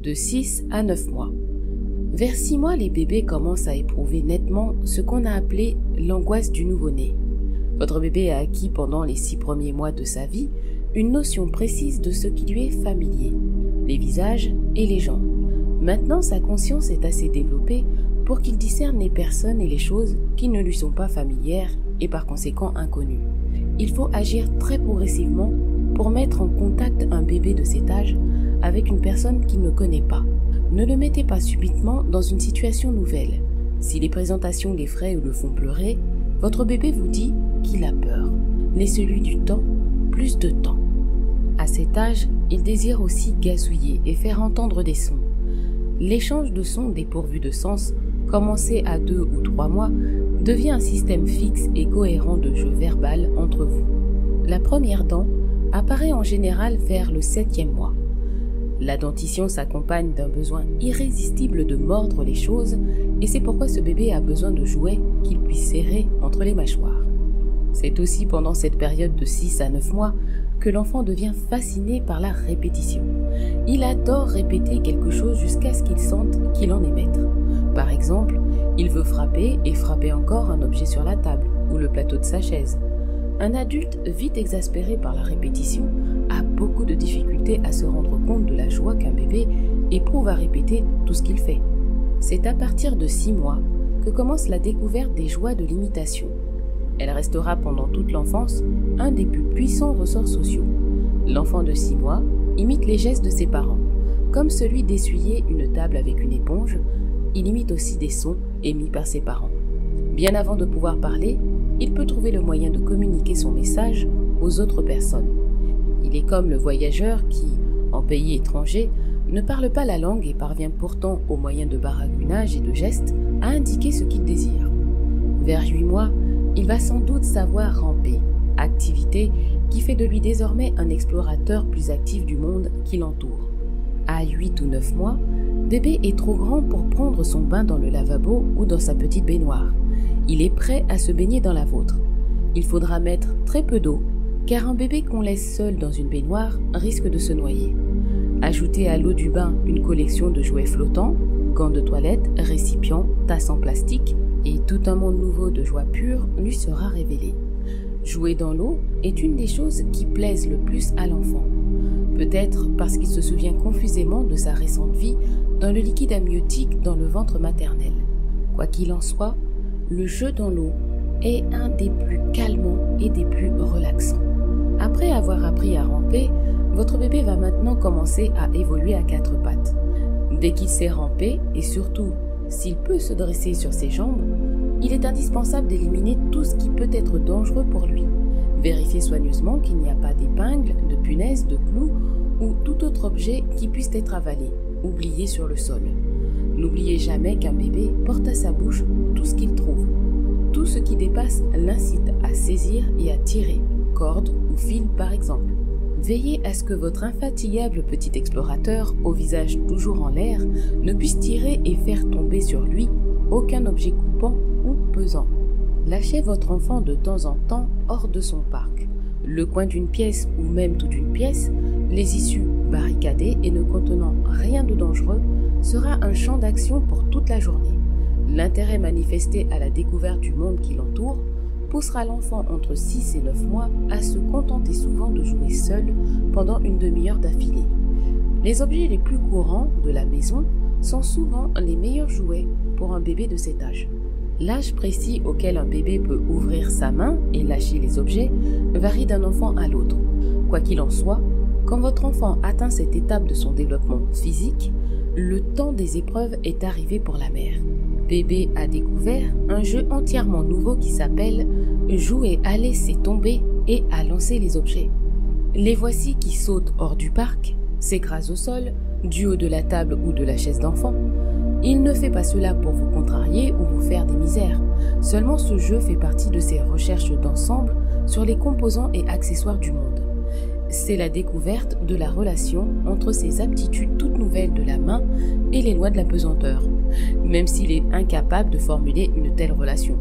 de 6 à 9 mois. Vers 6 mois, les bébés commencent à éprouver nettement ce qu'on a appelé l'angoisse du nouveau-né. Votre bébé a acquis pendant les 6 premiers mois de sa vie une notion précise de ce qui lui est familier, les visages et les gens. Maintenant, sa conscience est assez développée pour qu'il discerne les personnes et les choses qui ne lui sont pas familières et par conséquent inconnues. Il faut agir très progressivement pour mettre en contact un bébé de cet âge avec une personne qu'il ne connaît pas. Ne le mettez pas subitement dans une situation nouvelle. Si les présentations l'effraient ou le font pleurer, votre bébé vous dit qu'il a peur. Laissez-lui du temps, plus de temps. À cet âge, il désire aussi gazouiller et faire entendre des sons. L'échange de sons dépourvus de sens, commencé à 2 ou 3 mois, devient un système fixe et cohérent de jeu verbal entre vous. La première dent apparaît en général vers le 7e mois. La dentition s'accompagne d'un besoin irrésistible de mordre les choses et c'est pourquoi ce bébé a besoin de jouets qu'il puisse serrer entre les mâchoires. C'est aussi pendant cette période de 6 à 9 mois que l'enfant devient fasciné par la répétition. Il adore répéter quelque chose jusqu'à ce qu'il sente qu'il en est maître. Par exemple, il veut frapper et frapper encore un objet sur la table ou le plateau de sa chaise. Un adulte vite exaspéré par la répétition a beaucoup de difficultés à se rendre compte de la joie qu'un bébé éprouve à répéter tout ce qu'il fait. C'est à partir de 6 mois que commence la découverte des joies de l'imitation. Elle restera pendant toute l'enfance un des plus puissants ressorts sociaux. L'enfant de 6 mois imite les gestes de ses parents, comme celui d'essuyer une table avec une éponge. Il imite aussi des sons émis par ses parents. Bien avant de pouvoir parler, il peut trouver le moyen de communiquer son message aux autres personnes. Il est comme le voyageur qui, en pays étranger, ne parle pas la langue et parvient pourtant, au moyen de baragouinage et de gestes, à indiquer ce qu'il désire. Vers 8 mois, il va sans doute savoir ramper, activité qui fait de lui désormais un explorateur plus actif du monde qui l'entoure. À 8 ou 9 mois, bébé est trop grand pour prendre son bain dans le lavabo ou dans sa petite baignoire. Il est prêt à se baigner dans la vôtre. Il faudra mettre très peu d'eau, car un bébé qu'on laisse seul dans une baignoire risque de se noyer. Ajoutez à l'eau du bain une collection de jouets flottants, gants de toilette, récipients, tasses en plastique, et tout un monde nouveau de joie pure lui sera révélé. Jouer dans l'eau est une des choses qui plaisent le plus à l'enfant. Peut-être parce qu'il se souvient confusément de sa récente vie dans le liquide amniotique dans le ventre maternel. Quoi qu'il en soit, le jeu dans l'eau est un des plus calmants et des plus relaxants. Après avoir appris à ramper, votre bébé va maintenant commencer à évoluer à 4 pattes. Dès qu'il sait ramper, et surtout s'il peut se dresser sur ses jambes, il est indispensable d'éliminer tout ce qui peut être dangereux pour lui. Vérifiez soigneusement qu'il n'y a pas d'épingles, de punaises, de clous ou tout autre objet qui puisse être avalé, oublié sur le sol. N'oubliez jamais qu'un bébé porte à sa bouche tout ce qu'il trouve. Tout ce qui dépasse l'incite à saisir et à tirer, corde ou fil par exemple. Veillez à ce que votre infatigable petit explorateur, au visage toujours en l'air, ne puisse tirer et faire tomber sur lui aucun objet coupant ou pesant. Lâchez votre enfant de temps en temps hors de son parc. Le coin d'une pièce ou même toute une pièce, les issues barricadées et ne contenant rien de dangereux, sera un champ d'action pour toute la journée. L'intérêt manifesté à la découverte du monde qui l'entoure poussera l'enfant entre 6 et 9 mois à se contenter souvent de jouer seul pendant une demi-heure d'affilée. Les objets les plus courants de la maison sont souvent les meilleurs jouets pour un bébé de cet âge. L'âge précis auquel un bébé peut ouvrir sa main et lâcher les objets varie d'un enfant à l'autre. Quoi qu'il en soit, quand votre enfant atteint cette étape de son développement physique, le temps des épreuves est arrivé pour la mère. Bébé a découvert un jeu entièrement nouveau qui s'appelle « Jouer à laisser tomber et à lancer les objets ». Les voici qui sautent hors du parc, s'écrasent au sol, du haut de la table ou de la chaise d'enfant. Il ne fait pas cela pour vous contrarier ou vous faire des misères. Seulement ce jeu fait partie de ses recherches d'ensemble sur les composants et accessoires du monde. C'est la découverte de la relation entre ces aptitudes toutes nouvelles de la main et les lois de la pesanteur, même s'il est incapable de formuler une telle relation.